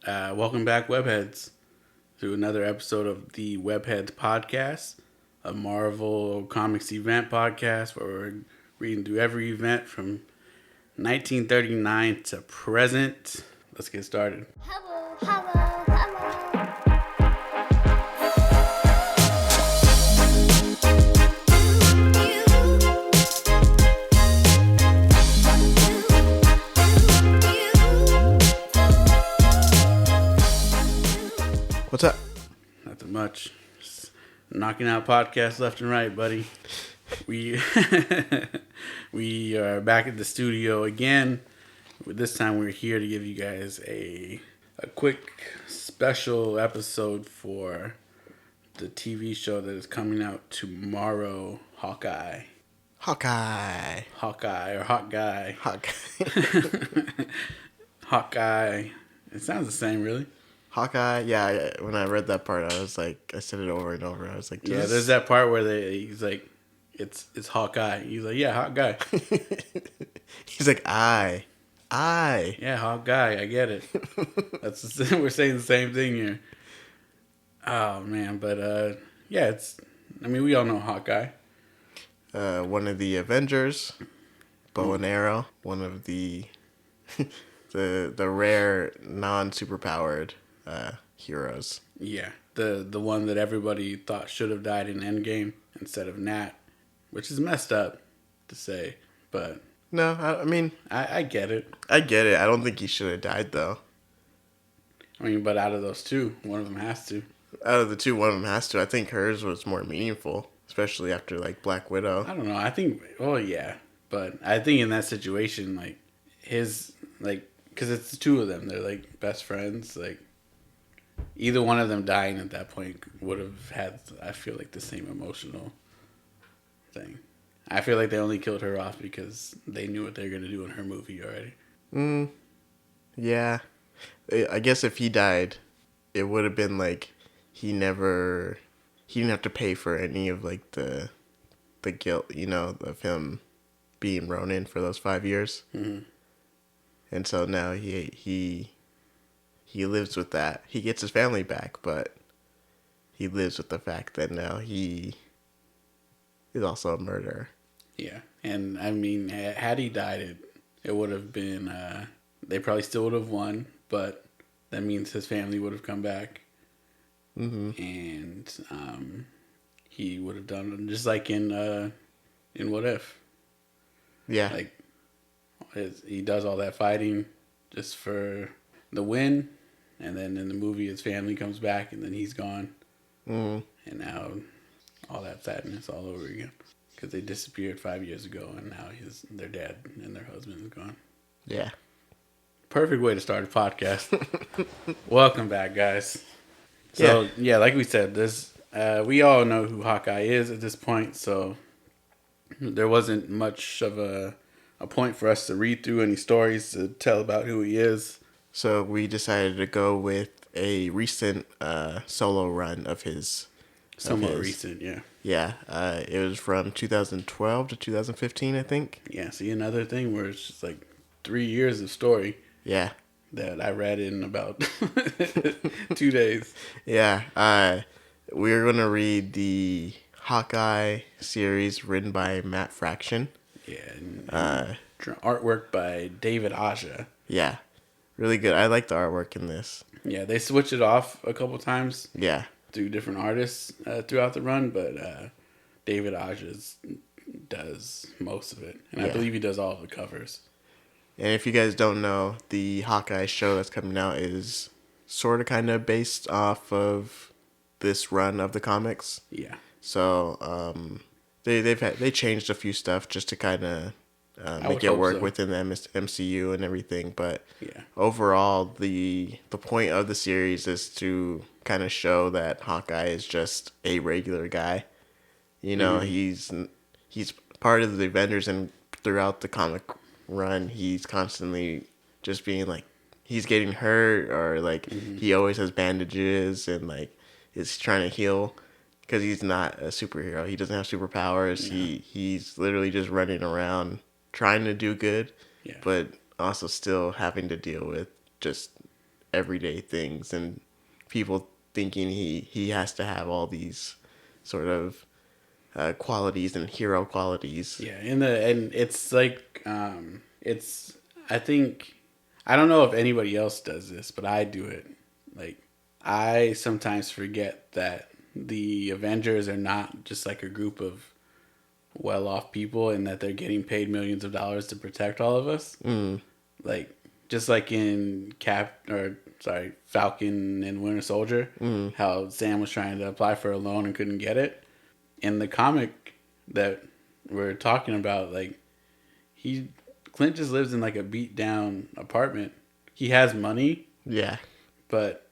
Welcome back, Webheads, to another episode of the Webheads podcast, a Marvel Comics event podcast where we're reading through every event from 1939 to present. Let's get started. Hello, hello, hello. What's up? Nothing much. Just knocking out podcasts left and right, buddy. We we are back at the studio again. This time we're here to give you guys a quick special episode for the TV show that is coming out tomorrow, Hawkeye. Hawkeye. Hawkeye or Hawkguy. Hawkeye. Hawkeye. It sounds the same, really. Hawkeye. Yeah, when I read that part, I was like, I said it over and over. I was like, Yeah, there's that part where he's like, it's Hawkeye. He's like, yeah, Hawkeye. He's like, I. Yeah, Hawkeye. I get it. We're saying the same thing here. Oh man, but yeah, we all know Hawkeye. One of the Avengers, bow and arrow. One of the the rare non-superpowered heroes. Yeah, the one that everybody thought should have died in Endgame instead of Nat, which is messed up to say, but No, I mean, I get it. I get it. I don't think he should have died though. But out of those two, one of them has to. Out of the two, one of them has to. I think hers was more meaningful, especially after like Black Widow. I don't know. I think, yeah, but I think in that situation, like because it's the two of them, they're like best friends. Like either one of them dying at that point would have had, I feel like, the same emotional thing. I feel like they only killed her off because they knew what they were gonna do in her movie already. Yeah. I guess if he died, it would have been like he didn't have to pay for any of like the guilt, of him being Ronin for those 5 years. Mm-hmm. And so now he lives with that. He gets his family back, but he lives with the fact that now he is also a murderer. Yeah, and had he died, it would have been. They probably still would have won, but that means his family would have come back, and he would have done just like in What If. Yeah, Like he does all that fighting just for the win, and then in the movie his family comes back, and then he's gone, and now all that sadness all over again. Because they disappeared 5 years ago, and now their dad and their husband is gone. Yeah. Perfect way to start a podcast. Welcome back, guys. So, yeah, like we said, we all know who Hawkeye is at this point, so there wasn't much of a point for us to read through any stories to tell about who he is. So we decided to go with a recent solo run of his. Somewhat recent, yeah. Yeah, it was from 2012 to 2015, I think. Yeah, see, another thing where it's just like 3 years of story. Yeah. That I read in about 2 days. Yeah, we're going to read the Hawkeye series written by Matt Fraction. Yeah, and artwork by David Aja. Yeah, really good. I like the artwork in this. Yeah, they switch it off a couple times. Yeah. Through different artists throughout the run, but David Aja does most of it. And I believe he does all of the covers. And if you guys don't know, the Hawkeye show that's coming out is sort of kind of based off of this run of the comics. Yeah. So they changed a few stuff just to kind of make it work within the MCU and everything. But overall, the point of the series is to kind of show that Hawkeye is just a regular guy. He's part of the Avengers, and throughout the comic run, he's constantly just being like, he's getting hurt, or like he always has bandages and like is trying to heal because he's not a superhero. He doesn't have superpowers. No. He's literally just running around trying to do good, but also still having to deal with just everyday things and people thinking he has to have all these sort of qualities and hero qualities. Yeah, and it's like it's I think I don't know if anybody else does this, but I do it. Like I sometimes forget that the Avengers are not just like a group of well-off people and that they're getting paid millions of dollars to protect all of us. Like just like in Falcon and Winter Soldier, how Sam was trying to apply for a loan and couldn't get it. In the comic that we're talking about, like Clint just lives in like a beat down apartment. He has money, Yeah, but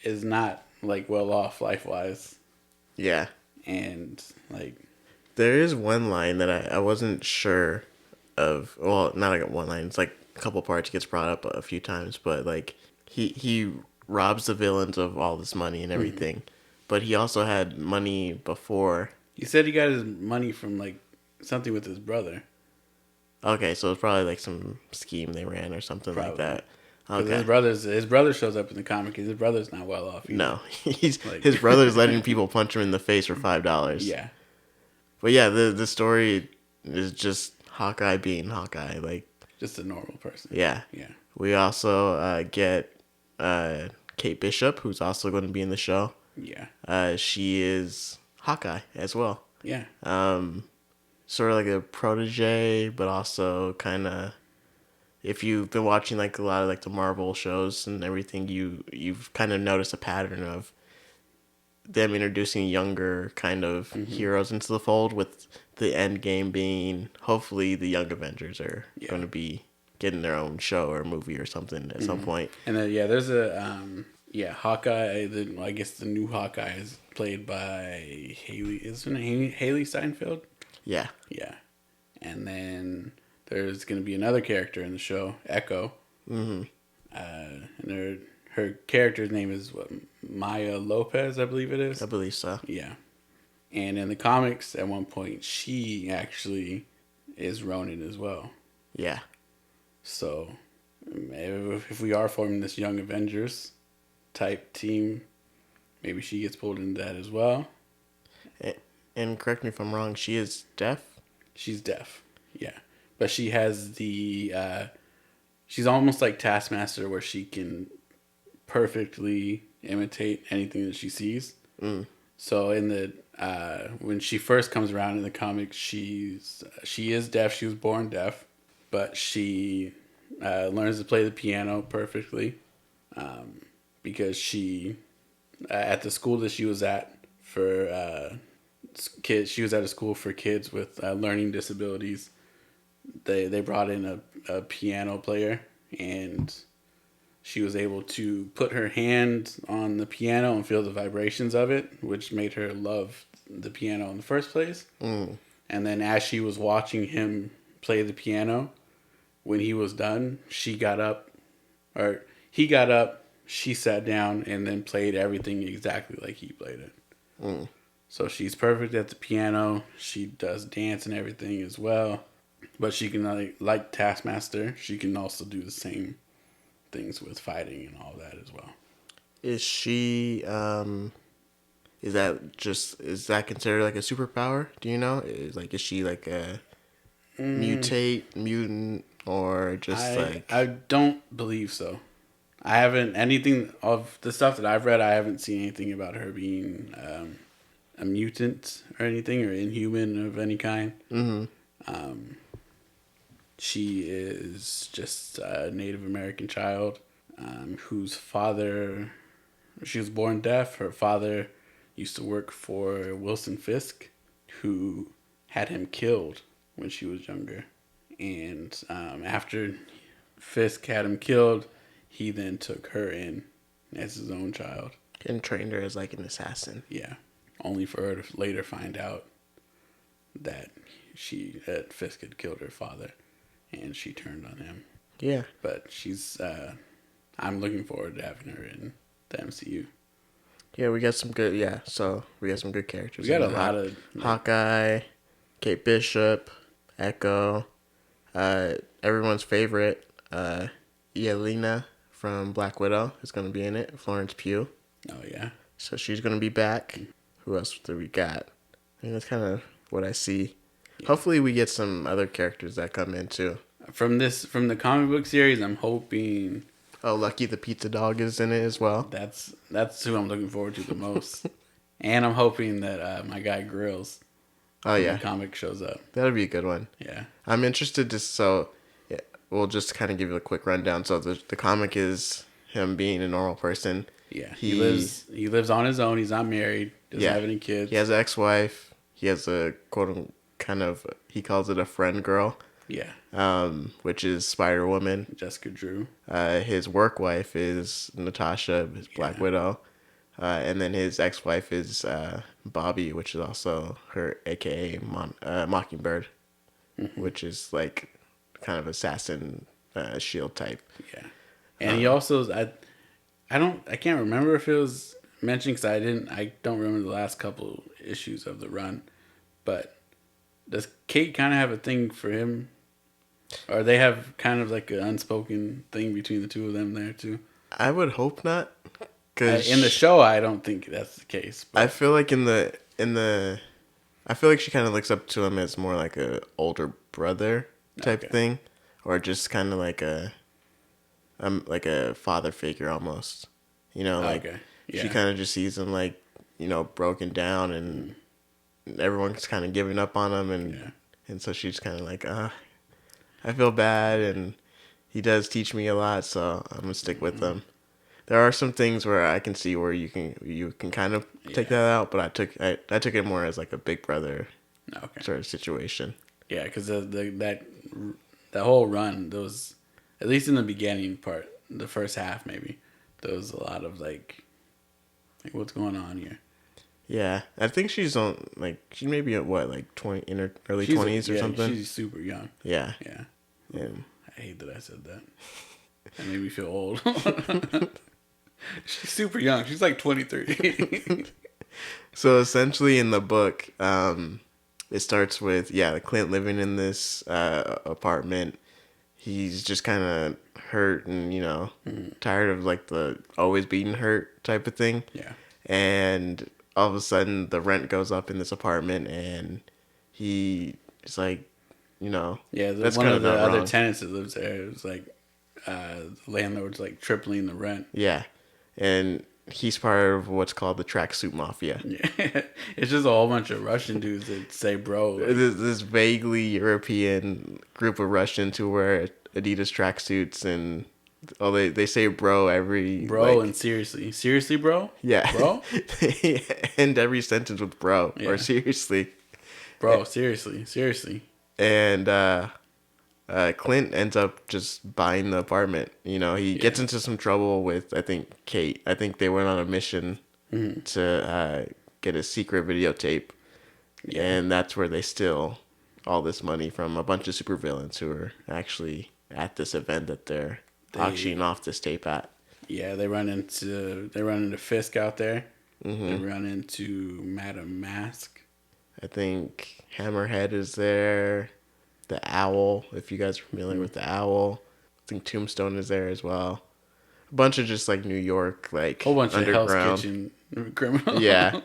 is not like well off life wise. yeah. And like There is one line that I wasn't sure of. Well, not like one line. It's like a couple parts gets brought up a few times, but like he robs the villains of all this money and everything, but he also had money before. he said he got his money from like something with his brother. Okay, so it's probably like some scheme they ran or something like that. Okay. His brother shows up in the comic. His brother's not well off either. No, he's Like, his brother's letting people punch him in the face for $5. Yeah, But yeah, the story is just Hawkeye being Hawkeye. Like, just a normal person. yeah. Yeah. We also get Kate Bishop, who's also going to be in the show. Yeah. She is Hawkeye as well. Yeah. Sort of like a protege, but also kind of, if you've been watching like a lot of like the Marvel shows and everything, you've kind of noticed a pattern of them introducing younger kind of heroes into the fold, with the end game being hopefully the Young Avengers are going to be getting their own show or movie or something at some point. And then there's a Hawkeye. I guess the new Hawkeye is played by Haley. Isn't it Haley Steinfeld? Yeah. Yeah. And then there's going to be another character in the show, Echo. And her character's name is Maya Lopez, I believe it is. I believe so. Yeah. And in the comics, at one point, she actually is Ronin as well. Yeah. So if we are forming this Young Avengers type team, maybe she gets pulled into that as well. And correct me if I'm wrong, she is deaf? She's deaf, yeah. But she has she's almost like Taskmaster, where she can perfectly imitate anything that she sees. So in the when she first comes around in the comics, she is deaf. She was born deaf, but she learns to play the piano perfectly because she at the school that she was at for kids. She was at a school for kids with learning disabilities. They brought in a piano player, and she was able to put her hand on the piano and feel the vibrations of it, which made her love the piano in the first place. And then as she was watching him play the piano, when he was done, he got up, she sat down and then played everything exactly like he played it. So she's perfect at the piano. She does dance and everything as well. But she can, like Taskmaster, she can also do the same things with fighting and all that as well. Is she, is that considered like a superpower? Do you know? Is she like a mutant, or just I don't believe so. I haven't, anything of the stuff that I've read, I haven't seen anything about her being a mutant or anything, or inhuman of any kind. She is just a Native American child whose father, she was born deaf. Her father used to work for Wilson Fisk, who had him killed when she was younger. And after Fisk had him killed, he then took her in as his own child. And trained her as like an assassin. Yeah. Only for her to later find out that Fisk had killed her father, and she turned on him. Yeah. But she's, I'm looking forward to having her in the MCU. Yeah, we got some good, so we got some good characters. We got a lot of... Hawkeye, Kate Bishop, Echo, everyone's favorite, Yelena from Black Widow is going to be in it. Florence Pugh. Oh yeah. So she's going to be back. Who else do we got? I think that's kind of what I see. Yeah. Hopefully we get some other characters that come in too. From the comic book series, I'm hoping. Oh, Lucky the Pizza Dog is in it as well. That's who I'm looking forward to the most. And I'm hoping that my guy Grills. Oh yeah. The comic shows up. That'll be a good one. Yeah. I'm interested we'll just kind of give you a quick rundown. So the comic is him being a normal person. Yeah. He lives on his own. He's not married. Doesn't have any kids. He has an ex-wife. He has a quote kind of, he calls it a friend girl. Yeah. Which is Spider-Woman. Jessica Drew. His work wife is Natasha, his Black Widow. And then his ex-wife is Bobby, which is also her, a.k.a. Mockingbird, which is like kind of assassin shield type. Yeah. And he also, I can't remember if it was mentioned because I don't remember the last couple issues of the run, but does Kate kind of have a thing for him? Or they have kind of like an unspoken thing between the two of them there too? I would hope not. In the show, I don't think that's the case. But I feel like I feel like she kind of looks up to him as more like a older brother type thing, or just kind of like a father figure almost. You know, like she kind of just sees him like, you know, broken down, and everyone's kind of giving up on him, and so she's kind of like, I feel bad, and he does teach me a lot, so I'm gonna stick with him. There are some things where I can see where you can kind of take that out, but I took it more as like a big brother sort of situation. Yeah, because that whole run, those, at least in the beginning part, the first half maybe, there was a lot of like what's going on here. Yeah, I think she's she may be at what, like 20 in her early 20s or something. She's super young. Yeah. And I hate that I said that. That made me feel old. She's super young. She's like 23. So essentially in the book, it starts with, Clint living in this apartment. He's just kind of hurt and, you know, tired of like the always being hurt type of thing. Yeah. And all of a sudden the rent goes up in this apartment, and he is like, you know. Yeah, that's one of the other tenants that lives there. It was like the landlord's like tripling the rent. Yeah. And he's part of what's called the Tracksuit Mafia. Yeah. It's just a whole bunch of Russian dudes that say bro. Like, this vaguely European group of Russians who wear Adidas tracksuits, and they say bro every... Bro, and seriously. Seriously, bro? Yeah. Bro? They end every sentence with bro or seriously. Bro, seriously. And Clint ends up just buying the apartment. You know, he gets into some trouble with, I think, Kate. I think they went on a mission to get a secret videotape. Yeah. And that's where they steal all this money from a bunch of supervillains who are actually at this event that they're auctioning off this tape at. Yeah, they run into Fisk out there. They run into Madame Mask. I think Hammerhead is there. The Owl, if you guys are familiar with the Owl. I think Tombstone is there as well. A bunch of just like New York, like whole bunch underground. Of Hell's Kitchen criminals. Yeah.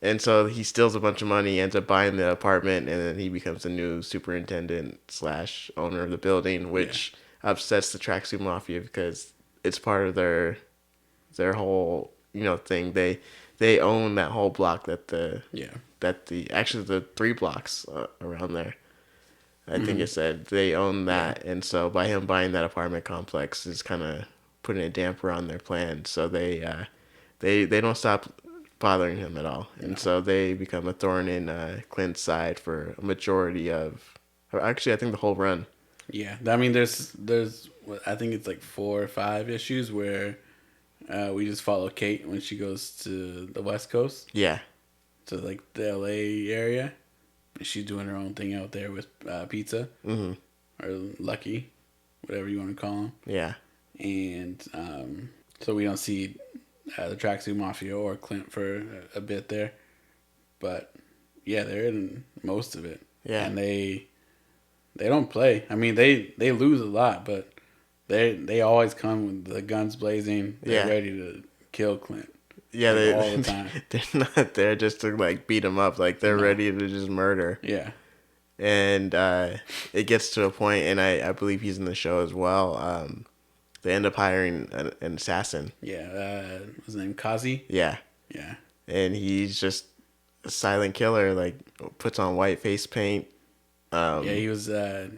And so he steals a bunch of money, ends up buying the apartment, and then he becomes the new superintendent / owner of the building, which upsets the Tracksuit Mafia because it's part of their whole, you know, thing. They own that whole block the 3 blocks around there. I think it said they own that, and so by him buying that apartment complex is kind of putting a damper on their plan. So they don't stop bothering him at all, and so they become a thorn in Clint's side for a majority of, or actually I think the whole run. Yeah, I mean there's I think it's like 4 or 5 issues where we just follow Kate when she goes to the West Coast. Yeah. To like the LA area. She's doing her own thing out there with pizza. Mm-hmm. Or Lucky, whatever you want to call him. Yeah. And so we don't see the Tracksuit Mafia or Clint for a bit there. But yeah, they're in most of it. Yeah. And they don't play. I mean, they lose a lot, but They always come with the guns blazing. They're ready to kill Clint. Yeah, like, all the time. They're not there just to like beat him up. Like they're ready to just murder. Yeah. And it gets to a point, and I believe he's in the show as well. They end up hiring an assassin. Yeah. His name Kazi. Yeah. Yeah. And he's just a silent killer. Like puts on white face paint. He was.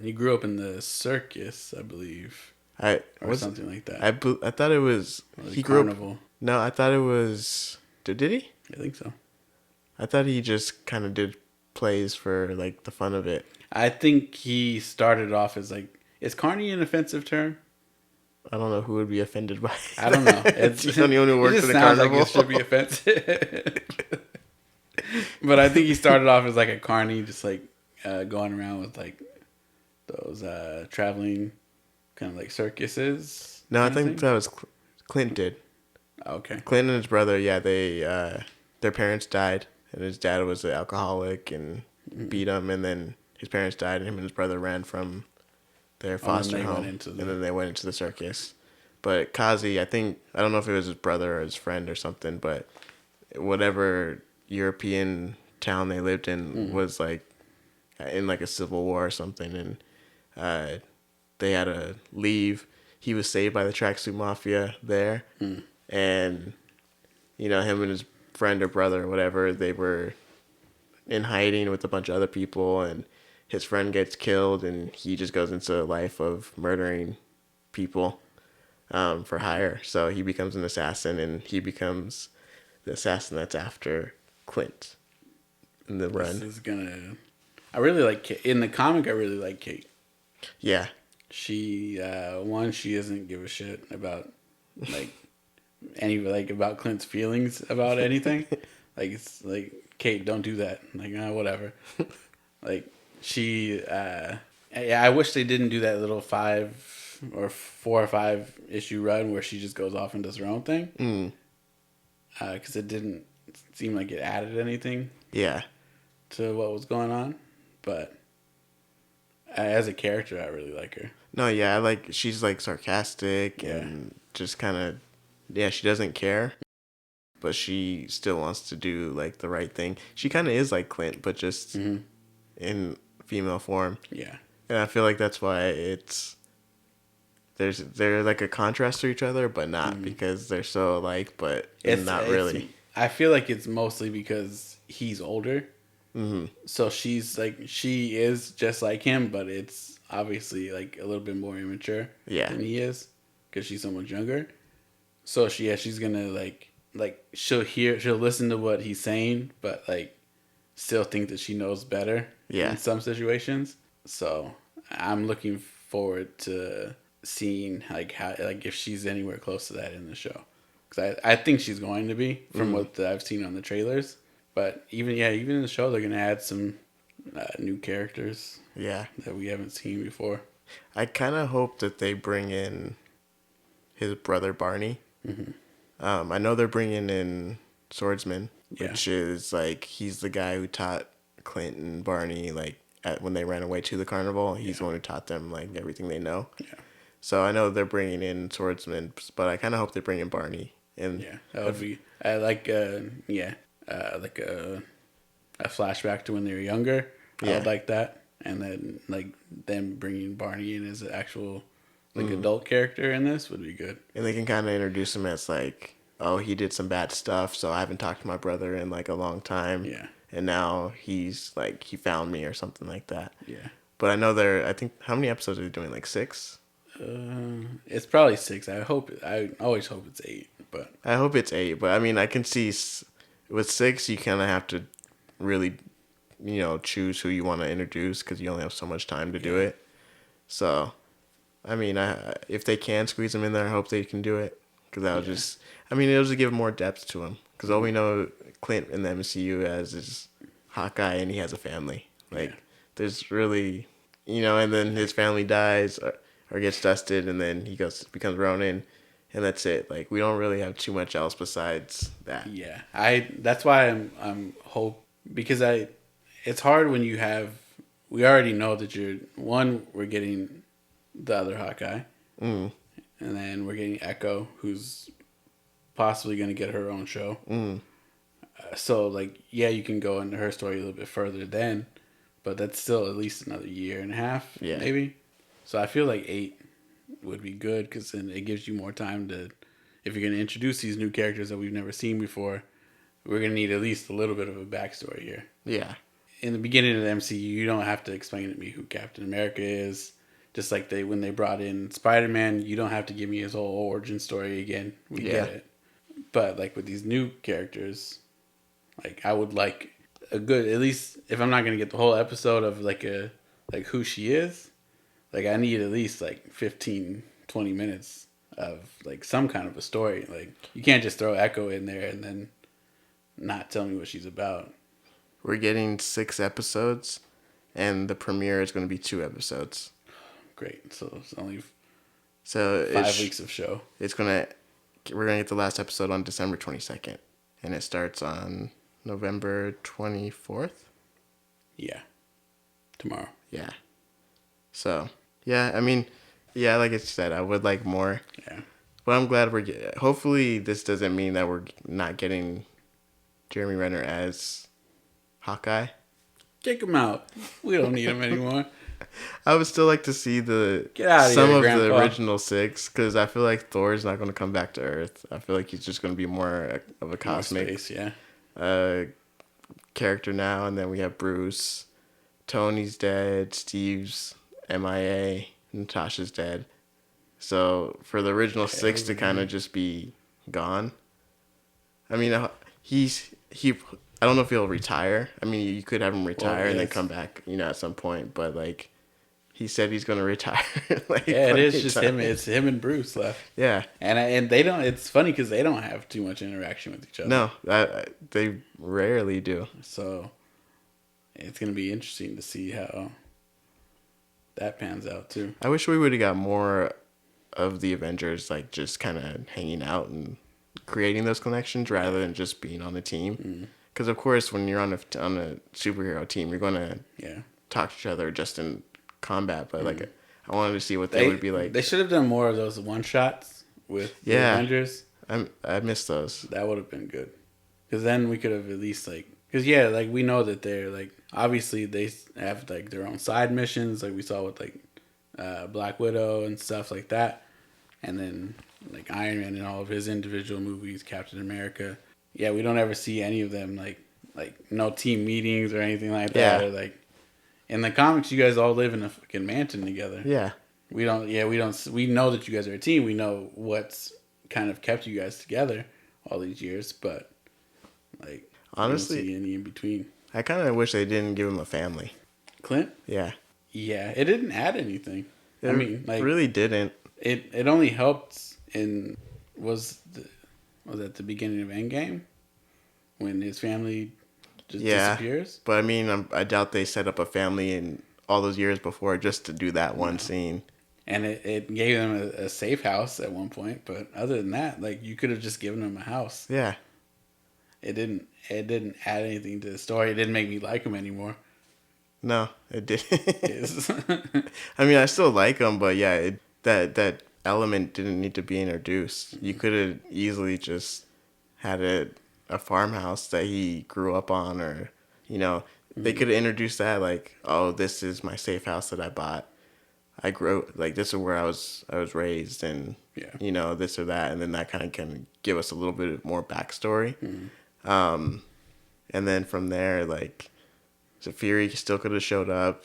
He grew up in the circus, I believe, or something like that. I thought it was he grew up. No, I thought it was. Did he? I think so. I thought he just kind of did plays for like the fun of it. I think he started off as like, is carny an offensive term? I don't know who would be offended by it. I don't know. It's the only one who works it just at the sounds carnival. like it should be offensive. But I think he started off as like a carny, just like going around with like those traveling kind of like circuses. No, I think that was Clint did. Okay. Clint and his brother, they their parents died, and his dad was an alcoholic and beat him, and then his parents died, and him and his brother ran from their foster home, and then they went into the circus. But Kazi, I don't know if it was his brother or his friend or something, but whatever European town they lived in was like in like a civil war or something, and they had to leave. He was saved by the tracksuit mafia there, and him and his friend or brother or whatever, they were in hiding with a bunch of other people, and his friend gets killed, and he just goes into a life of murdering people for hire. So he becomes an assassin, and he becomes the assassin that's after Clint in the run. I really like Kate. In the comic, I really like Kate. Yeah. She she doesn't give a shit about about Clint's feelings about anything. Like, it's like, Kate, don't do that. Like, whatever. Like, she I wish they didn't do that little 5 or 4 or 5 issue run where she just goes off and does her own thing. Because it didn't seem like it added anything. Yeah. To what was going on, but as a character, I really like her. No, yeah, she's like sarcastic and just kind of, she doesn't care, but she still wants to do like the right thing. She kind of is like Clint, but just in female form. Yeah. And I feel like that's why they're like a contrast to each other, but not because they're so alike, but not really. I feel like it's mostly because he's older. So she is just like him, but it's obviously like a little bit more immature than he is because she's so much younger. So she's gonna like she'll listen to what he's saying, but like still think that she knows better in some situations. So I'm looking forward to seeing like how if she's anywhere close to that in the show, because I think she's going to be from what I've seen on the trailers. But even in the show, they're gonna add some new characters. Yeah, that we haven't seen before. I kind of hope that they bring in his brother Barney. I know they're bringing in Swordsman, which is like he's the guy who taught Clint and Barney when they ran away to the carnival. He's the one who taught them like everything they know. Yeah. So I know they're bringing in Swordsman, but I kind of hope they bring in Barney. And that would be like a flashback to when they were younger. I would like that, and then like them bringing Barney in as an actual adult character in this would be good. And they can kind of introduce him as like, oh, he did some bad stuff, so I haven't talked to my brother in like a long time. Yeah, and now he's like he found me or something like that. Yeah, but I know I think how many episodes are they doing? Like 6. It's probably 6. I always hope it's 8, but I hope it's 8. But I mean, I can see. With 6, you kind of have to really, choose who you want to introduce because you only have so much time to do it. So, I mean, if they can squeeze him in there, I hope they can do it because that'll it'll just give more depth to him. Because all we know Clint in the MCU as is Hawkeye, and he has a family. There's really, and then his family dies or gets dusted, and then he becomes Ronin. And that's it. Like, we don't really have too much else besides that. Yeah, that's why I'm because it's hard when we already know that we're getting the other Hawkeye, and then we're getting Echo, who's possibly going to get her own show. So, like, yeah, you can go into her story a little bit further then, but that's still at least another year and a half, maybe. So I feel like 8 would be good, because then it gives you more time to, if you're going to introduce these new characters that we've never seen before, we're going to need at least a little bit of a backstory here. Yeah. In the beginning of the MCU, you don't have to explain to me who Captain America is. Just like when they brought in Spider-Man, you don't have to give me his whole origin story again. We get it. But like with these new characters, like I would like a good, at least if I'm not going to get the whole episode of like who she is, like I need at least like 15, 20 minutes of like some kind of a story. Like you can't just throw Echo in there and then not tell me what she's about. We're getting 6 episodes, and the premiere is going to be 2 episodes. Great. So it's only 5 weeks of show. We're gonna get the last episode on December 22nd, and it starts on November 24th. Yeah. Tomorrow. Yeah. So yeah, I mean, yeah, like I said, I would like more. Yeah. But I'm glad hopefully this doesn't mean that we're not getting Jeremy Renner as Hawkeye. Kick him out. We don't need him anymore. I would still like to see some of the original 6, because I feel like Thor's not going to come back to Earth. I feel like he's just going to be more of a cosmic character now. And then we have Bruce. Tony's dead. Steve's MIA. Natasha's dead. So for the original 6 to kind of just be gone. I mean, I don't know if he'll retire. I mean, you could have him retire and then come back, at some point. But like, he said he's going to retire. Like, yeah, it is just him. It's him and Bruce left. Yeah, and they don't. It's funny because they don't have too much interaction with each other. No, they rarely do. So it's going to be interesting to see how that pans out too. I wish we would have got more of the Avengers, like just kind of hanging out and creating those connections rather than just being on the team. Because of course, when you're on a superhero team, you're going to talk to each other just in combat. But like, I wanted to see what they would be like. They should have done more of those one shots with the Avengers. I missed those. That would have been good. Because then we could have at least because we know that they're like, obviously they have like their own side missions, like we saw with like Black Widow and stuff like that, and then like Iron Man and all of his individual movies, Captain America. Yeah, we don't ever see any of them like no team meetings or anything like that. Or like in the comics, you guys all live in a fucking mansion together. Yeah. We don't. We know that you guys are a team. We know what's kind of kept you guys together all these years, but like honestly, we don't see any in between. I kind of wish they didn't give him a family. Clint? Yeah. Yeah, it didn't add anything. It really didn't. It only helped was at the beginning of Endgame when his family just disappears. But I mean, I doubt they set up a family in all those years before just to do that one scene. And it gave them a safe house at one point, but other than that, like you could have just given them a house. Yeah. It didn't add anything to the story. It didn't make me like him anymore. No, it didn't. I mean, I still like him, but yeah, that element didn't need to be introduced. You could have easily just had a farmhouse that he grew up on, or they could have introduced that, like, oh, this is my safe house that I bought. I grew, like, this is where I was raised, and this or that, and then that kind of can give us a little bit more backstory. And then from there, like, so Fury still could have showed up,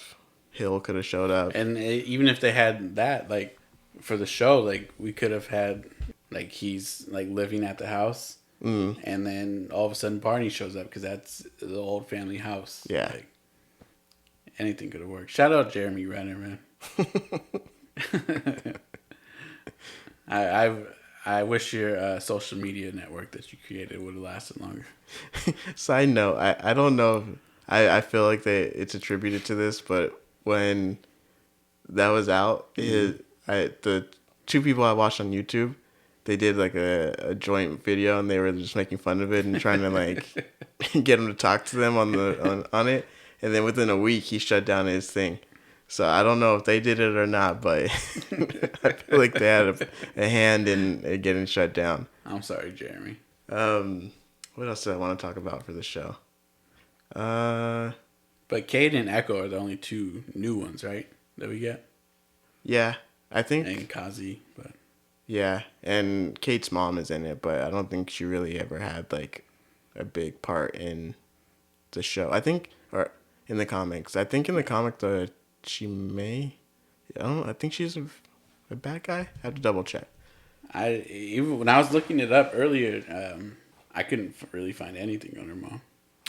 Hill could have showed up, and even if they had that, like, for the show, like, we could have had, like, he's like living at the house, and then all of a sudden Barney shows up because that's the old family house. Yeah, like, anything could have worked. Shout out Jeremy Renner, man. I wish your social media network that you created would have lasted longer. Side note, I don't know. I feel like it's attributed to this, but when that was out, the 2 people I watched on YouTube, they did like a joint video, and they were just making fun of it and trying to like get him to talk to them on it. And then within a week, he shut down his thing. So I don't know if they did it or not, but I feel like they had a hand in it getting shut down. I'm sorry, Jeremy. What else do I want to talk about for the show? But Cade and Echo are the only two new ones, right? That we get. Yeah, I think. And Kazi, but yeah, and Kate's mom is in it, but I don't think she really ever had like a big part in the show. I think, or in the comics. I think in the comic though, she may. I don't know. I think she's a bad guy. I have to double check. Even when I was looking it up earlier, I couldn't really find anything on her mom.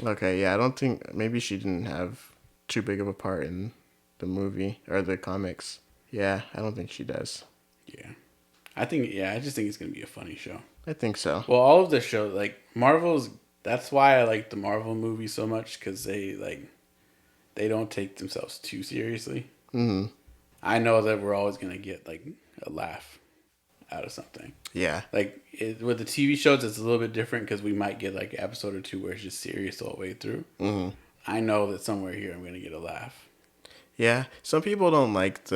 Okay, yeah, I don't think maybe she didn't have too big of a part in the movie or the comics. Yeah, I don't think she does. Yeah, I just think it's gonna be a funny show. I think so. Well, all of the shows, like Marvel's, that's why I like the Marvel movies so much because they don't take themselves too seriously. Mm-hmm. I know that we're always gonna get like a laugh out of something. Yeah. Like with the TV shows, it's a little bit different because we might get like an episode or two where it's just serious all the way through. Mm-hmm. I know that somewhere here I'm gonna get a laugh. Yeah, some people don't like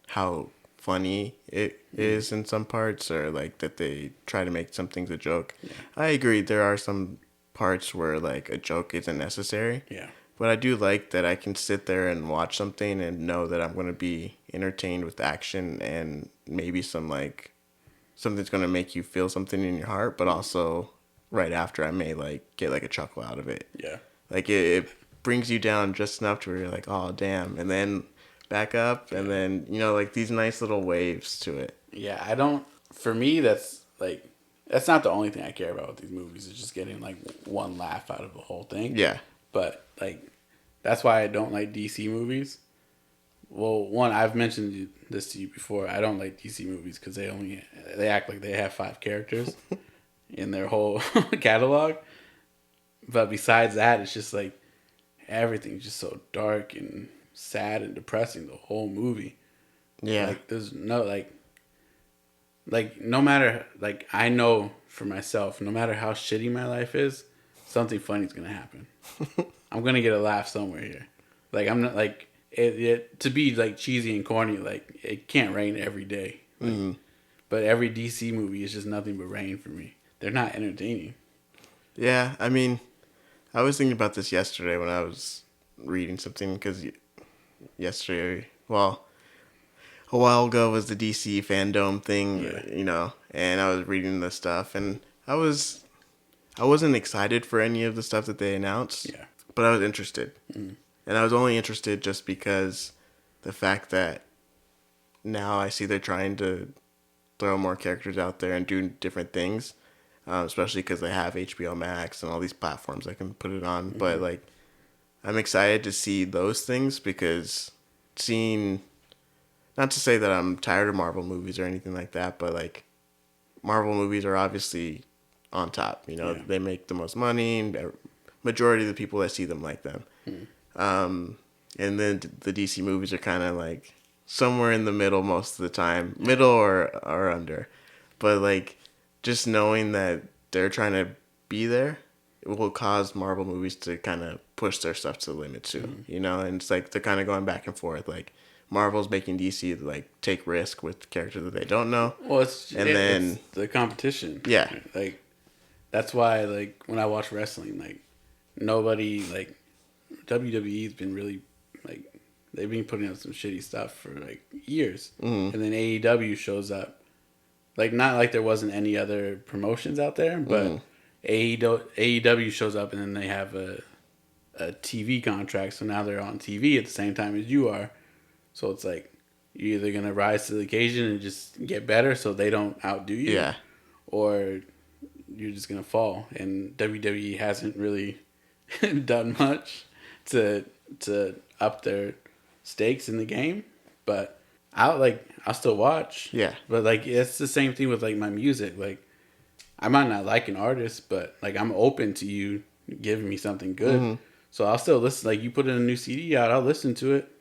how funny it is in some parts, or like that they try to make some things a joke. Yeah. I agree. There are some parts where like a joke isn't necessary. Yeah. But I do like that I can sit there and watch something and know that I'm going to be entertained with action and maybe something's going to make you feel something in your heart, but also right after I may like get like a chuckle out of it. Yeah. Like it brings you down just enough to where you're like, oh damn, and then back up, and then like these nice little waves to it. Yeah, for me that's not the only thing I care about with these movies. It's just getting like one laugh out of the whole thing. Yeah. But like that's why I don't like DC movies. Well, one, I've mentioned this to you before. I don't like DC movies because they act like they have 5 characters in their whole catalog. But besides that, it's just like everything's just so dark and sad and depressing the whole movie. Yeah. Like there's no no matter I know for myself, no matter how shitty my life is, something funny's gonna happen. I'm gonna get a laugh somewhere here. Like I'm not like it to be like cheesy and corny. Like it can't rain every day. Like, but every DC movie is just nothing but rain for me. They're not entertaining. Yeah, I mean, I was thinking about this yesterday when I was reading something because yesterday, well, a while ago was the DC fandom thing, and I was reading the stuff, and I wasn't excited for any of the stuff that they announced, but I was interested, and I was only interested just because the fact that now I see they're trying to throw more characters out there and do different things, especially because they have HBO Max and all these platforms I can put it on, but like I'm excited to see those things because not to say that I'm tired of Marvel movies or anything like that, but like Marvel movies are obviously on top. They make the most money, and majority of the people that see them like them. And then the DC movies are kind of like somewhere in the middle most of the time, middle or under. But like just knowing that they're trying to be there, it will cause Marvel movies to kind of push their stuff to the limit too. And it's like they're kind of going back and forth. Like Marvel's making DC like take risk with characters that they don't know. Well, it's the competition. Yeah, like that's why like when I watch wrestling, like nobody like WWE's been really like they've been putting out some shitty stuff for like years, and then AEW shows up. Like not like there wasn't any other promotions out there, but AEW shows up and then they have a TV contract, so now they're on TV at the same time as you are. So it's like you're either gonna rise to the occasion and just get better so they don't outdo you, or you're just gonna fall. And WWE hasn't really done much to up their stakes in the game, but I'll still watch. Yeah. But like it's the same thing with like my music. Like I might not like an artist, but like I'm open to you giving me something good. So I'll still listen. Like you put in a new CD out, I'll listen to it.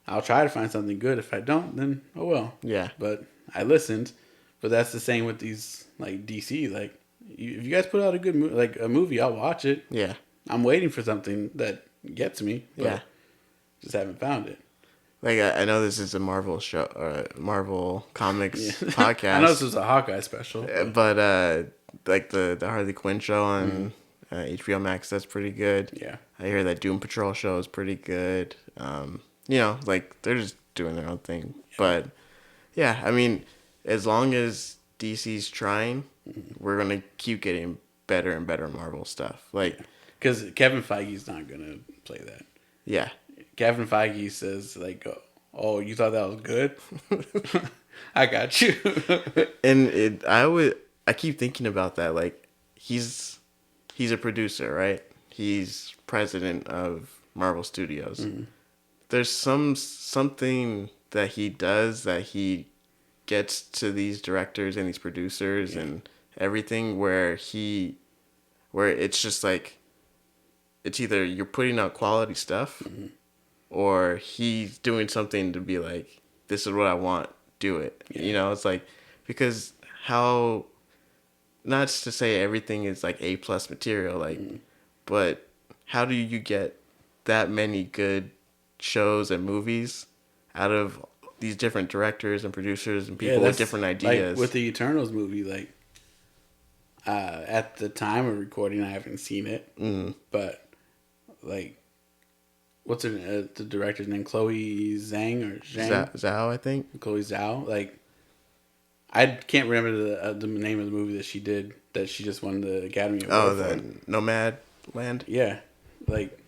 I'll try to find something good. If I don't, then oh well. Yeah. But I listened. But that's the same with these like DC. Like if you guys put out a good a movie, I'll watch it. Yeah. I'm waiting for something that gets me. But just haven't found it. like I know this is a Marvel show or Marvel Comics podcast. I know this was a Hawkeye special, but like the Harley Quinn show on HBO Max, that's pretty good. Yeah, I hear that Doom Patrol show is pretty good. Like they're just doing their own thing. Yeah. But yeah, I mean, as long as DC's trying, we're gonna keep getting better and better Marvel stuff. Like, because Kevin Feige's not gonna play that. Yeah, Kevin Feige says like, "Oh, you thought that was good? I got you." And I keep thinking about that. Like, he's a producer, right? He's president of Marvel Studios. Mm-hmm. There's something that he does that he gets to these directors and these producers and everything where it's just like, it's either you're putting out quality stuff or he's doing something to be like, this is what I want, do it. Yeah. It's like, because how, not to say everything is like A+ material, like, but how do you get that many good shows and movies out of these different directors and producers and people with different ideas? Like with the Eternals movie, like, at the time of recording, I haven't seen it, but like, what's the director's name? Chloe Zhang or Zhang? Zhao, I think. Chloe Zhao. Like, I can't remember the name of the movie that she did, that she just won the Academy Award. Oh, the Nomad Land? Yeah. Like,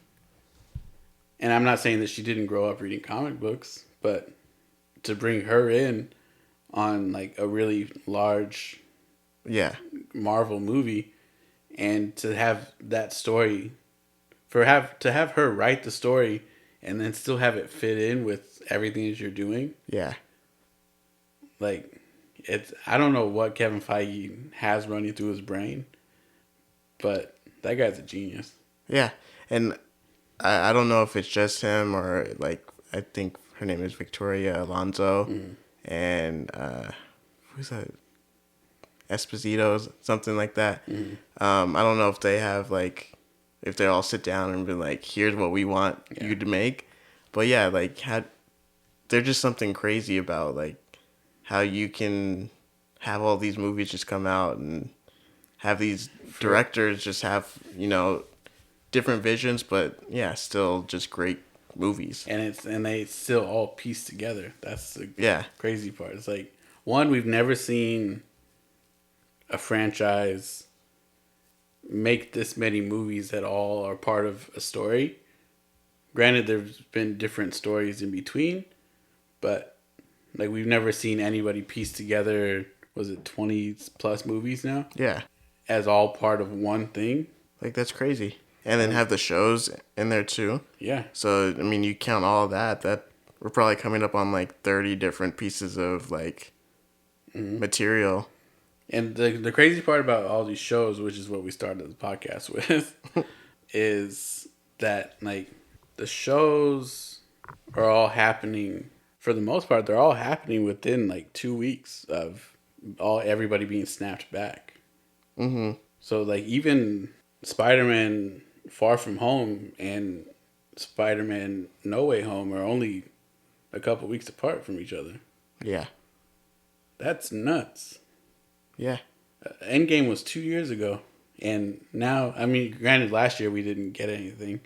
and I'm not saying that she didn't grow up reading comic books, but to bring her in on like a really large Marvel movie, and to have that story, to have her write the story and then still have it fit in with everything that you're doing. Yeah. Like, I don't know what Kevin Feige has running through his brain, but that guy's a genius. Yeah. And I don't know if it's just him or, like, I think her name is Victoria Alonso. And who's that? Esposito, something like that. I don't know if they have, like, if they all sit down and be like, here's what we want you to make. But yeah, like, there's just something crazy about, like, how you can have all these movies just come out and have these directors just have, different visions, but yeah, still just great movies. And they still all piece together. That's the crazy part. It's like, one, we've never seen a franchise make this many movies that all are part of a story. Granted, there's been different stories in between, but like, we've never seen anybody piece together, was it 20 plus movies now? Yeah. As all part of one thing. Like, that's crazy. And then have the shows in there too. Yeah. So, I mean, you count all of that we're probably coming up on like 30 different pieces of like material. And the crazy part about all these shows, which is what we started the podcast with, is that like the shows are all happening, for the most part, they're all happening within like 2 weeks of everybody being snapped back. Mm-hmm. So like, even Spider-Man Far From Home and Spider-Man No Way Home are only a couple weeks apart from each other. Yeah. That's nuts. Yeah. Endgame was 2 years ago. And now, I mean, granted, last year we didn't get anything,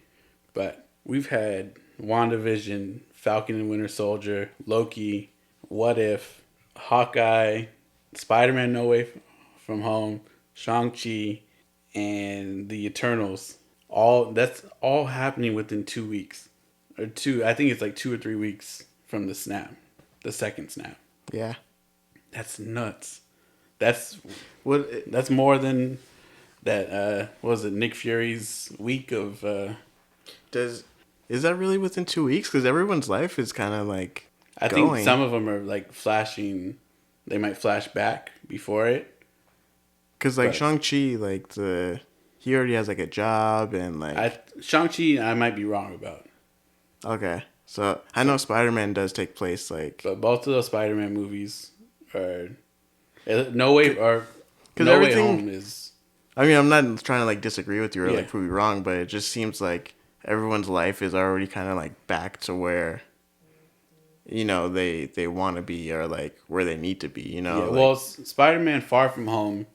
but we've had WandaVision, Falcon and Winter Soldier, Loki, What If, Hawkeye, Spider-Man No Way From Home, Shang-Chi, and the Eternals. That's all happening within 2 weeks. I think it's like 2 or 3 weeks from the second snap. Yeah. That's nuts. That's more than that. Was it Nick Fury's week of? Is that really within 2 weeks? Because everyone's life is kind of like. I think some of them are like flashing. They might flash back before it. Because like Shang-Chi, like he already has like a job and like. Shang-Chi, I might be wrong about. Okay, so I know Spider-Man does take place like. But both of those Spider-Man movies are. No Way Home is. I mean, I'm not trying to like disagree with you or like prove you wrong, but it just seems like everyone's life is already kind of like back to where they want to be or like where they need to be. Yeah. Well, Spider-Man: Far From Home,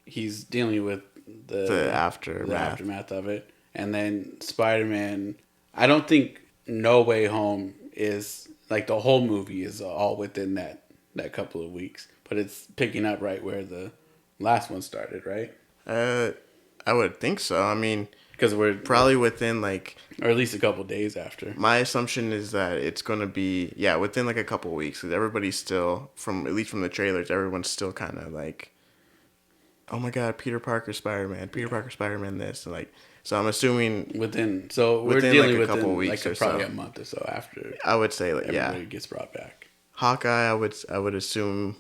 he's dealing with the aftermath of it, and then Spider-Man. I don't think No Way Home is like the whole movie is all within that couple of weeks, but it's picking up right where the last one started, right? I would think so. I mean, because we're probably within like, or at least a couple days after. My assumption is that it's going to be within like a couple of weeks, because everybody's still at least from the trailers, everyone's still kind of like, oh my god, Peter Parker Spider-Man, Peter Parker Spider-Man this, and like, so I'm assuming we're dealing with a couple weeks like or probably a month or so after. I would say like everybody gets brought back. Hawkeye, I would assume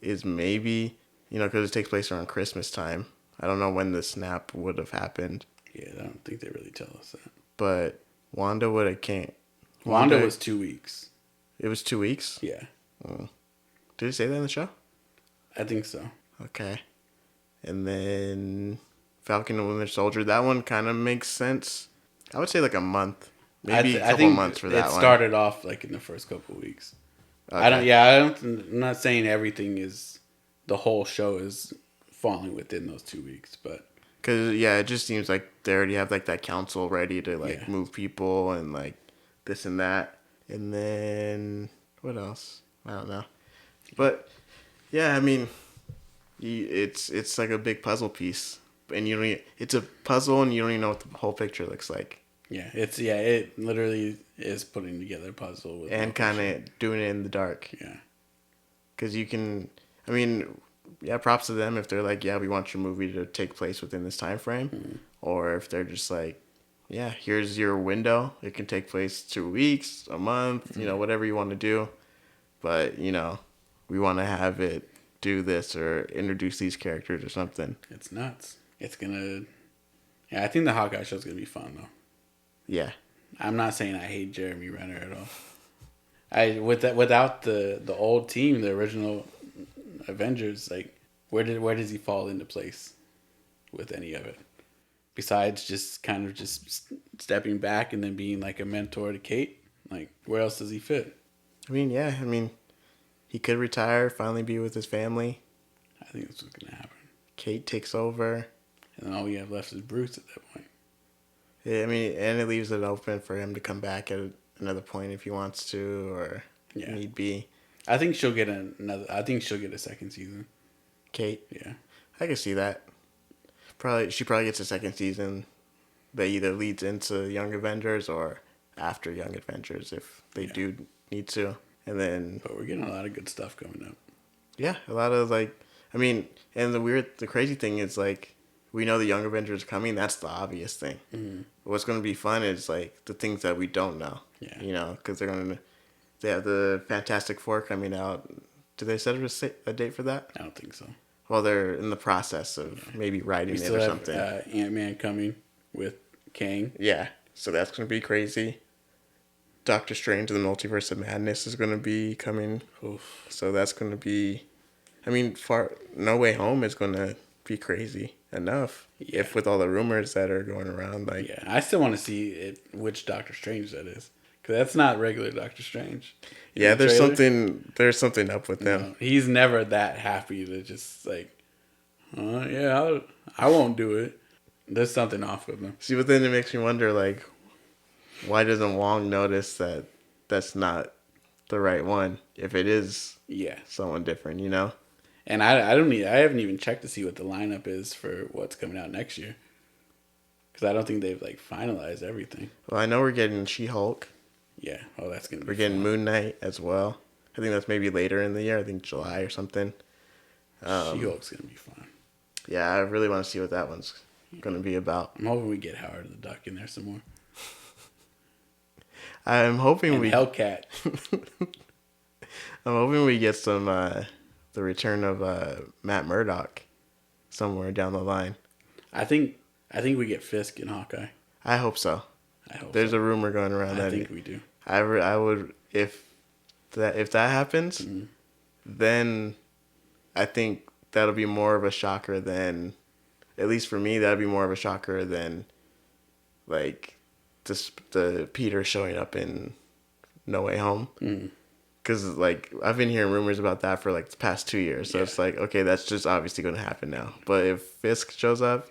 is maybe, because it takes place around Christmas time. I don't know when the snap would have happened. Yeah, I don't think they really tell us that. But Wanda Wanda was 2 weeks. It was 2 weeks? Yeah. Did it say that in the show? I think so. Okay. And then Falcon and Winter Soldier, that one kind of makes sense. I would say like a month. Maybe a couple months for that one. It started off like in the first couple of weeks. Okay. I'm not saying everything is, the whole show is falling within those 2 weeks, but. Because, it just seems like they already have like that council ready to like move people and like this and that. And then, what else? I don't know. But, yeah, I mean, it's like a big puzzle piece. And it's a puzzle and you don't even know what the whole picture looks like. Yeah, it literally is putting together a puzzle. And kind of doing it in the dark. Yeah. Because props to them if they're like, we want your movie to take place within this time frame. Mm-hmm. Or if they're just like, here's your window. It can take place 2 weeks, a month, whatever you want to do. But, we want to have it do this or introduce these characters or something. It's nuts. It's going to... Yeah, I think the Hawkeye show's going to be fun, though. Yeah. I'm not saying I hate Jeremy Renner at all. Without the old team, the original Avengers, like, where does he fall into place with any of it? Besides just kind of just stepping back and then being like a mentor to Kate, like, where else does he fit? He could retire, finally be with his family. I think that's what's gonna happen. Kate takes over, and then all we have left is Bruce at that point. Yeah, and it leaves it open for him to come back at another point if he wants to, or need be. I think she'll get a second season. Kate? Yeah. I can see that. She probably gets a second season that either leads into Young Avengers or after Young Avengers if they do need to. And then... But we're getting a lot of good stuff coming up. Yeah, a lot of and the crazy thing is like, we know the Young Avengers are coming. That's the obvious thing. Mm-hmm. What's going to be fun is like the things that we don't know. Yeah. Because they have the Fantastic Four coming out. Did they set a date for that? I don't think so. Well, they're in the process of maybe writing it or something. Ant-Man coming with Kang. Yeah, so that's going to be crazy. Doctor Strange and the Multiverse of Madness is going to be coming. Oof. So that's going to be... No Way Home is going to be crazy enough. Yeah. If with all the rumors that are going around. I still want to see which Doctor Strange that is. Because that's not regular Doctor Strange. Yeah, there's something up with them. No, he's never that happy to just like, I won't do it. There's something off with him. See, but then it makes me wonder, like, why doesn't Wong notice that that's not the right one if it is someone different, And I haven't even checked to see what the lineup is for what's coming out next year. Because I don't think they've like finalized everything. Well, I know we're getting She-Hulk. Yeah. Oh, that's going to be We're getting Moon Knight as well. I think that's maybe later in the year. I think July or something. She-Hulk's going to be fun. Yeah, I really want to see what that one's going to be about. I'm hoping we get Howard the Duck in there some more. I'm hoping Hellcat. I'm hoping we get some the return of Matt Murdock somewhere down the line. I think we get Fisk in Hawkeye. I hope so. There's a rumor going around that I think we do. I would if that happens, mm-hmm. then I think that'll be more of a shocker than, at least for me, that'd be more of a shocker than like the Peter showing up in No Way Home. Because, like, I've been hearing rumors about that for, like, the past 2 years. So it's like, okay, that's just obviously going to happen now. But if Fisk shows up,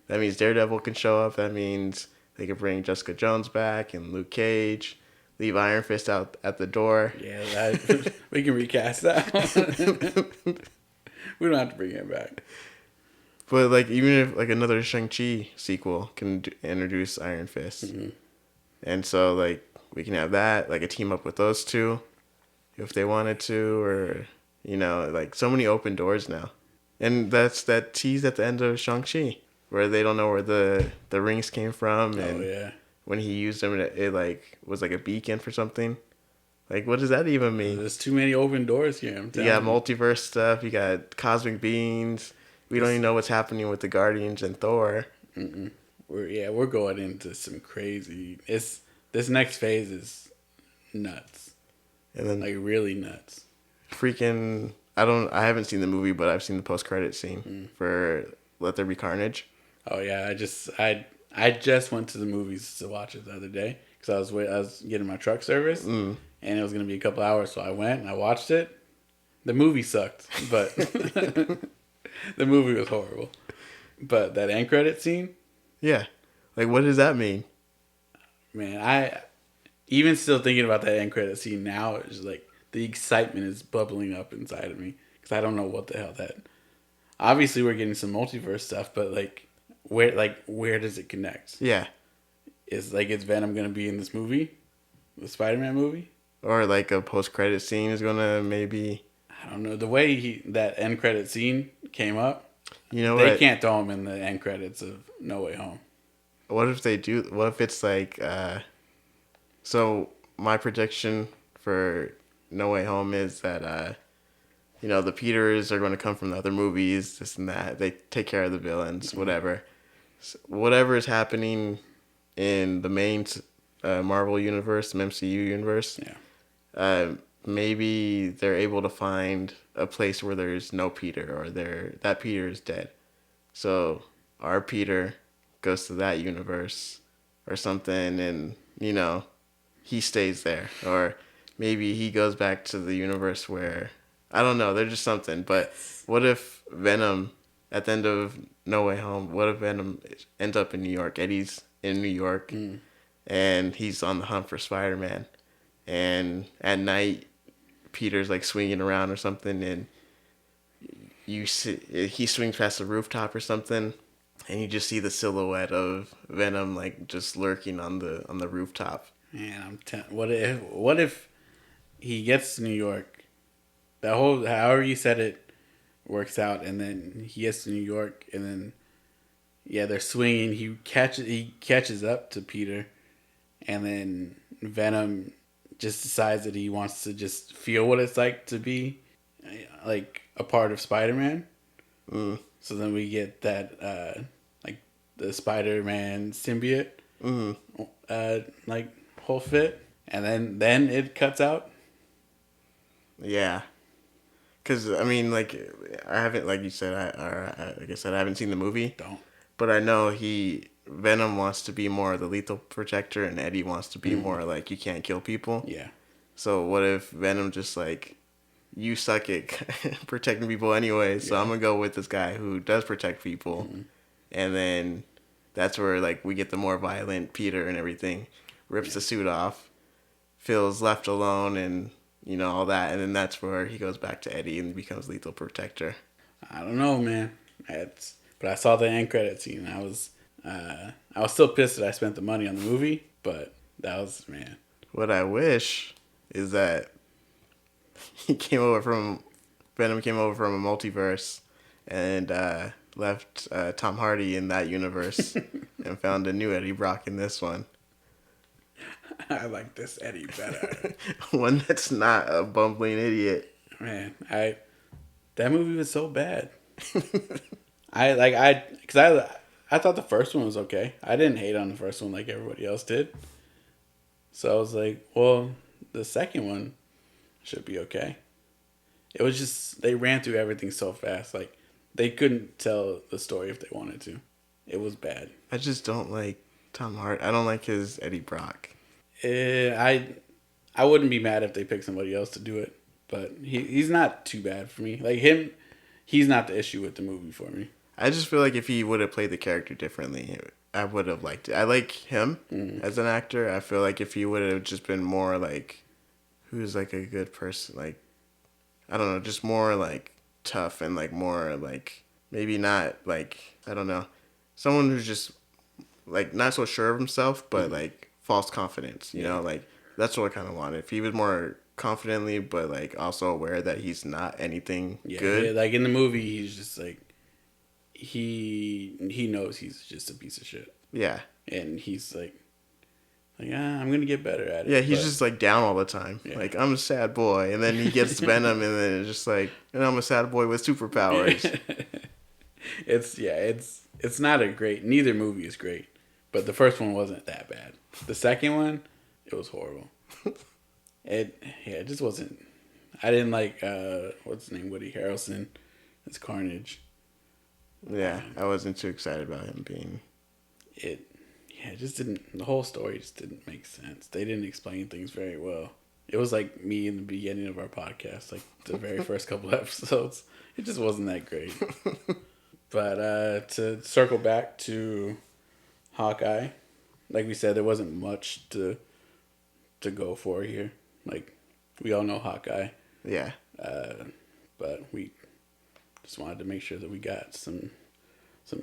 that means Daredevil can show up. That means they could bring Jessica Jones back and Luke Cage. Leave Iron Fist out at the door. Yeah, we can recast that one. We don't have to bring him back. But, like, even if, like, another Shang-Chi sequel can introduce Iron Fist. And so, like, we can have that, like, a team up with those two if they wanted to, or, you know, like, so many open doors now. And that's that tease at the end of Shang-Chi, where they don't know where the rings came from. And when he used them, it, like, was like a beacon for something. Like, what does that even mean? There's too many open doors here. You got multiverse stuff. You got cosmic beings. We don't even know what's happening with the Guardians and Thor. We're going into some crazy. This next phase is nuts. And then, like, really nuts. Freaking, I haven't seen the movie, but I've seen the post-credit scene for Let There Be Carnage. Oh yeah, I just went to the movies to watch it the other day because I was getting my truck service and it was gonna be a couple hours, so I went and I watched it. The movie sucked, but the movie was horrible. But that end credit scene, yeah, like, what does that mean? Man, I even still thinking about that end credit scene now. It's just like the excitement is bubbling up inside of me because I don't know what the hell that. Obviously, we're getting some multiverse stuff, but where does it connect? Yeah, is Venom gonna be in this movie, the Spider-Man movie, or like a post-credit scene is gonna maybe. I don't know the way that end credit scene came up. You know, they can't throw him in the end credits of No Way Home. What if they do? What if it's like? So my prediction for No Way Home is that you know, the Peters are going to come from the other movies, this and that. They take care of the villains, whatever. So whatever is happening in the main Marvel universe, MCU universe. Yeah. Maybe they're able to find a place where there's no Peter, or that Peter is dead. So our Peter goes to that universe or something, and, you know, he stays there. Or maybe he goes back to the universe where, I don't know, there's just something. But what if Venom, at the end of No Way Home, what if Venom ends up in New York? Eddie's in New York, and he's on the hunt for Spider-Man. And at night, Peter's like swinging around or something, and he swings past the rooftop or something, and you just see the silhouette of Venom like just lurking on the rooftop. Man, what if he gets to New York? That whole, however you said it, works out, and then he gets to New York, and then they're swinging. He catches up to Peter, and then Venom just decides that he wants to just feel what it's like to be like a part of Spider-Man. So then we get that like the Spider-Man symbiote like whole fit, and then it cuts out. Yeah, because I mean, like, I haven't, like you said, like I said, I haven't seen the movie. But I know Venom wants to be more the lethal protector, and Eddie wants to be more like, you can't kill people. Yeah. So what if Venom just like, you suck at protecting people anyway, so I'm gonna go with this guy who does protect people, and then that's where like we get the more violent Peter and everything, rips the suit off, feels left alone, and you know all that, and then that's where he goes back to Eddie and becomes lethal protector. I don't know, man. But I saw the end credit scene. I was still pissed that I spent the money on the movie, but that was, man. What I wish is that Venom came over from a multiverse and left Tom Hardy in that universe and found a new Eddie Brock in this one. I like this Eddie better. One that's not a bumbling idiot. Man, that movie was so bad. I thought the first one was okay. I didn't hate on the first one like everybody else did. So I was like, well, the second one should be okay. It was just, they ran through everything so fast. Like, they couldn't tell the story if they wanted to. It was bad. I just don't like Tom Hardy. I don't like his Eddie Brock. I I wouldn't be mad if they picked somebody else to do it, but he's not too bad for me. Like he's not the issue with the movie for me. I just feel like if he would have played the character differently, I would have liked it. I like him as an actor. I feel like if he would have just been more like, who's like a good person, like, I don't know, just more like tough and like more like, maybe not like, I don't know, someone who's just like not so sure of himself, but like false confidence, you know, like that's what I kind of wanted. If he was more confidently, but like also aware that he's not anything good. Yeah, like in the movie, he's just like, he knows he's just a piece of shit. Yeah. And he's like I'm gonna get better at it. Yeah, he's just like down all the time. Yeah. Like, I'm a sad boy, and then he gets Venom, and then it's just like, and I'm a sad boy with superpowers. It's not a great. Neither movie is great, but the first one wasn't that bad. The second one, it was horrible. It just wasn't. I didn't like what's his name, Woody Harrelson as Carnage. Yeah, I wasn't too excited about him being. It just didn't. The whole story just didn't make sense. They didn't explain things very well. It was like me in the beginning of our podcast, like the very first couple episodes. It just wasn't that great. But to circle back to Hawkeye, like we said, there wasn't much to go for here. Like, we all know Hawkeye. Yeah. But we just wanted to make sure that we got some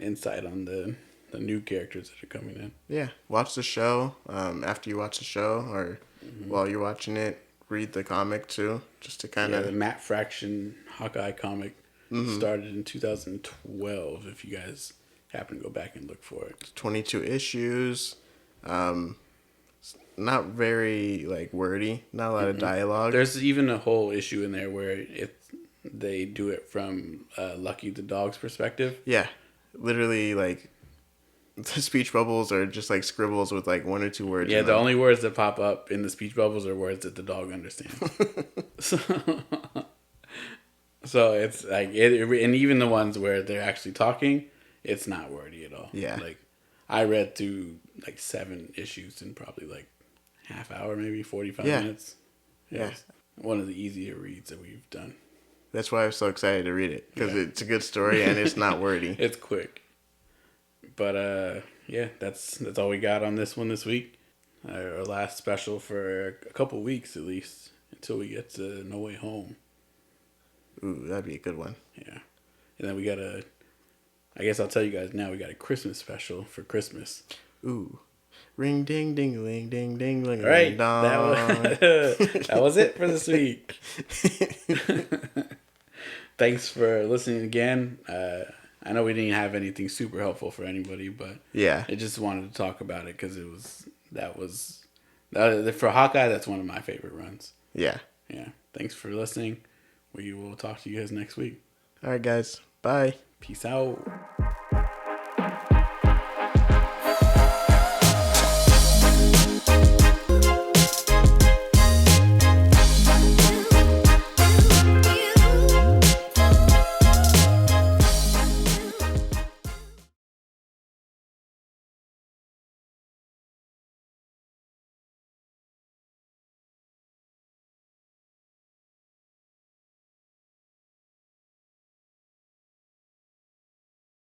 insight on the new characters that are coming in. Yeah, watch the show. After you watch the show, or while you're watching it, read the comic too, just to kind of. The Matt Fraction Hawkeye comic started in 2012. If you guys happen to go back and look for it, 22 issues. Not very like wordy. Not a lot of dialogue. There's even a whole issue in there where they do it from Lucky the dog's perspective. Yeah, literally like. The speech bubbles are just like scribbles with like one or two words. Yeah, the only words that pop up in the speech bubbles are words that the dog understands. So it's like and even the ones where they're actually talking, it's not wordy at all. Yeah. Like, I read through like 7 issues in probably like half hour, maybe 45 minutes. Yeah. One of the easier reads that we've done. That's why I was so excited to read it, because it's a good story and it's not wordy. It's quick. But that's all we got on this one this week. Our last special for a couple weeks at least, until we get to No Way Home. Ooh, that'd be a good one. Yeah. And then we got I guess I'll tell you guys now, we got a Christmas special for Christmas. Ooh. Ring ding ding ling ding ding ling right. ling dong. That was it for this week. Thanks for listening again. I know we didn't have anything super helpful for anybody, but yeah, I just wanted to talk about it because for Hawkeye, that's one of my favorite runs. Yeah. Thanks for listening. We will talk to you guys next week. All right, guys. Bye. Peace out.